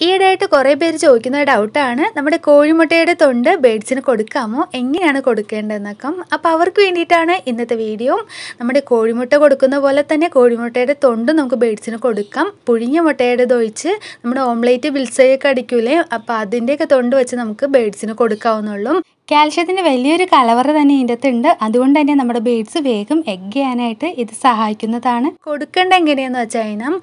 ഈയിടെയായിട്ട് കുറേ പേര് ചോദിക്കുന്ന ഡൗട്ടാണ് നമ്മുടെ കോഴിമുട്ടയുടെ തൊണ്ട് ബേഡ്സിന് കൊടുക്കാമോ, എങ്ങനെയാണ് കൊടുക്കേണ്ടതെന്നൊക്കെ. അപ്പോൾ അവർക്ക് വേണ്ടിയിട്ടാണ് ഇന്നത്തെ വീഡിയോ. നമ്മുടെ കോഴിമുട്ട കൊടുക്കുന്ന പോലെ തന്നെ കോഴിമുട്ടയുടെ തൊണ്ട് നമുക്ക് ബേഡ്സിന് കൊടുക്കാം. പുഴുങ്ങിയ മുട്ടയുടെ ഒഴിച്ച് നമ്മുടെ ഓംലേറ്റ് ബിൽസയൊക്കെ അടിക്കൂലേ, അപ്പോൾ അതിൻ്റെയൊക്കെ തൊണ്ട് വെച്ച് നമുക്ക് ബേഡ്സിന് കൊടുക്കാവുന്നുള്ളൂ. കാൽഷ്യത്തിൻ്റെ വലിയൊരു കലവറ തന്നെ ഇതിൻ്റെ അകത്തുണ്ട്. അതുകൊണ്ട് തന്നെ നമ്മുടെ ബേഡ്സ് വേഗം എഗ് ചെയ്യാനായിട്ട് ഇത് സഹായിക്കുന്നതാണ്. കൊടുക്കേണ്ട എങ്ങനെയാണെന്ന് വെച്ച് കഴിഞ്ഞാൽ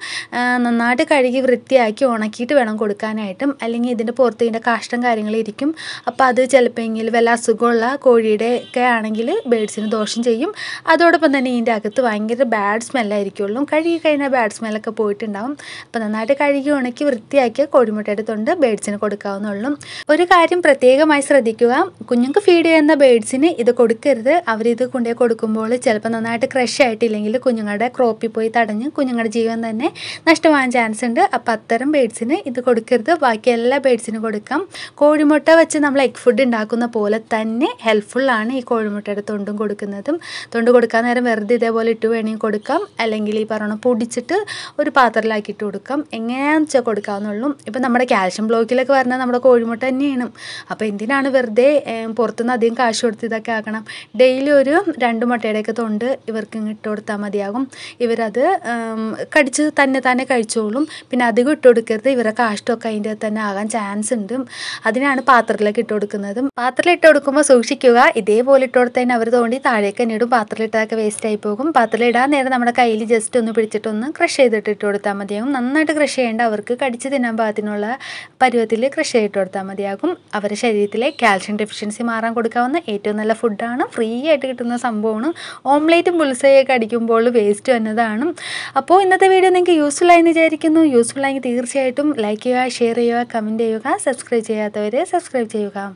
നന്നായിട്ട് കഴുകി വൃത്തിയാക്കി ഉണക്കിയിട്ട് വേണം കൊടുക്കാനായിട്ടും. അല്ലെങ്കിൽ ഇതിൻ്റെ പുറത്ത് ഇതിൻ്റെ കാഷ്ടം കാര്യങ്ങളിരിക്കും. അപ്പോൾ അത് ചിലപ്പോൾ വല്ല അസുഖമുള്ള കോഴിയുടെ ഒക്കെ ആണെങ്കിൽ ബേഡ്സിന് ദോഷം ചെയ്യും. അതോടൊപ്പം തന്നെ ഇതിൻ്റെ അകത്ത് ഭയങ്കര ബാഡ് സ്മെല്ലായിരിക്കുള്ളൂ. കഴുകി കഴിഞ്ഞാൽ ബാഡ് സ്മെല്ലൊക്കെ പോയിട്ടുണ്ടാവും. അപ്പോൾ നന്നായിട്ട് കഴുകി ഉണക്കി വൃത്തിയാക്കിയ കോഴിമുട്ടയുടെ തൊണ്ട് ബേഡ്സിന് കൊടുക്കാവുന്നുള്ളൂ. ഒരു കാര്യം പ്രത്യേകമായി ശ്രദ്ധിക്കുക, കുഞ്ഞുങ്ങൾക്ക് ഫീഡ് ചെയ്യുന്ന ബേഡ്സിന് ഇത് കൊടുക്കരുത്. അവരിത് കൊണ്ടുപോയി കൊടുക്കുമ്പോൾ ചിലപ്പോൾ നന്നായിട്ട് ക്രഷ് ആയിട്ടില്ലെങ്കിൽ കുഞ്ഞുങ്ങളുടെ ക്രോപ്പിൽ പോയി തടഞ്ഞ് കുഞ്ഞുങ്ങളുടെ ജീവൻ തന്നെ നഷ്ടമാകാൻ ചാൻസ് ഉണ്ട്. അപ്പോൾ അത്തരം ബേഡ്സിന് ഇത് കൊടുക്കരുത്. ബാക്കി എല്ലാ ബേഡ്സിനും കൊടുക്കാം. കോഴിമുട്ട വെച്ച് നമ്മൾ എഗ് ഫുഡ് ഉണ്ടാക്കുന്ന പോലെ തന്നെ ഹെൽപ്ഫുള്ളാണ് ഈ കോഴിമുട്ടയുടെ തൊണ്ടും കൊടുക്കുന്നതും. തൊണ്ട് കൊടുക്കാൻ നേരം വെറുതെ ഇതേപോലെ ഇട്ട് വേണമെങ്കിൽ കൊടുക്കാം. അല്ലെങ്കിൽ ഈ പറഞ്ഞ പൊടിച്ചിട്ട് ഒരു പാത്രത്തിലാക്കിയിട്ട് കൊടുക്കാം. എങ്ങനെയാണെന്ന് വെച്ചാൽ കൊടുക്കാവുന്നുള്ളൂ. ഇപ്പം നമ്മുടെ കാൽഷ്യം ബ്ലോക്കിലൊക്കെ പറഞ്ഞാൽ നമ്മുടെ കോഴിമുട്ട തന്നെയാണ്. അപ്പോൾ എന്തിനാണ് വെറുതെ പുറത്തുനിന്ന് അധികം കാശ് കൊടുത്ത് ഇതൊക്കെ ആക്കണം. ഡെയിലി ഒരു 2 മുട്ടയുടെയൊക്കെ തൊണ്ട് ഇവർക്ക് ഇട്ട് കൊടുത്താൽ മതിയാകും. ഇവരത് കടിച്ച് തന്നെ കഴിച്ചോളും. പിന്നെ അധികം ഇട്ട് കൊടുക്കരുത്. ഇവരെ കാഷ്ടമൊക്കെ അതിൻ്റെ തന്നെ ആകാൻ ചാൻസ് ഉണ്ട്. അതിനാണ് പാത്രത്തിലേക്ക് ഇട്ട് കൊടുക്കുന്നത്. പാത്രത്തിൽ ഇട്ട് കൊടുക്കുമ്പോൾ സൂക്ഷിക്കുക, ഇതേപോലെ ഇട്ട് കൊടുത്തതിന് അവർ തോണ്ടി താഴേക്ക് തന്നെ ഇടും. പാത്രത്തിലിട്ടതൊക്കെ വേസ്റ്റ് ആയി പോകും. പാത്രത്തിലിടാൻ നേരം നമ്മുടെ കയ്യിൽ ജസ്റ്റ് ഒന്ന് പിടിച്ചിട്ടൊന്ന് ക്രഷ് ചെയ്തിട്ട് ഇട്ട് കൊടുത്താൽ മതിയാകും. നന്നായിട്ട് ക്രഷ് ചെയ്യേണ്ട, അവർക്ക് കടിച്ച് തിന്നാൻ പാകത്തിനുള്ള പരുവത്തിൽ ക്രഷ് ചെയ്തിട്ട് കൊടുത്താൽ മതിയാകും. അവരുടെ ശരീരത്തിലെ കാൽഷ്യം ഡെഫിഷ്യൻസി മാറാൻ കൊടുക്കാവുന്ന ഏറ്റവും നല്ല ഫുഡാണ്. ഫ്രീ ആയിട്ട് കിട്ടുന്ന സംഭവമാണ്. ഓംലേറ്റും ബുൾസയൊക്കെ അടിക്കുമ്പോൾ വേസ്റ്റ് വന്നതാണ്. അപ്പോൾ ഇന്നത്തെ വീഡിയോ നിങ്ങൾക്ക് യൂസ്ഫുൾ ആയെന്ന് വിചാരിക്കുന്നു. യൂസ്ഫുൾ ആയെങ്കിൽ തീർച്ചയായിട്ടും ലൈക്ക് ചെയ്യുക, ഷെയർ ചെയ്യുക, കമൻറ്റ് ചെയ്യുക. സബ്സ്ക്രൈബ് ചെയ്യാത്തവർ സബ്സ്ക്രൈബ് ചെയ്യുക.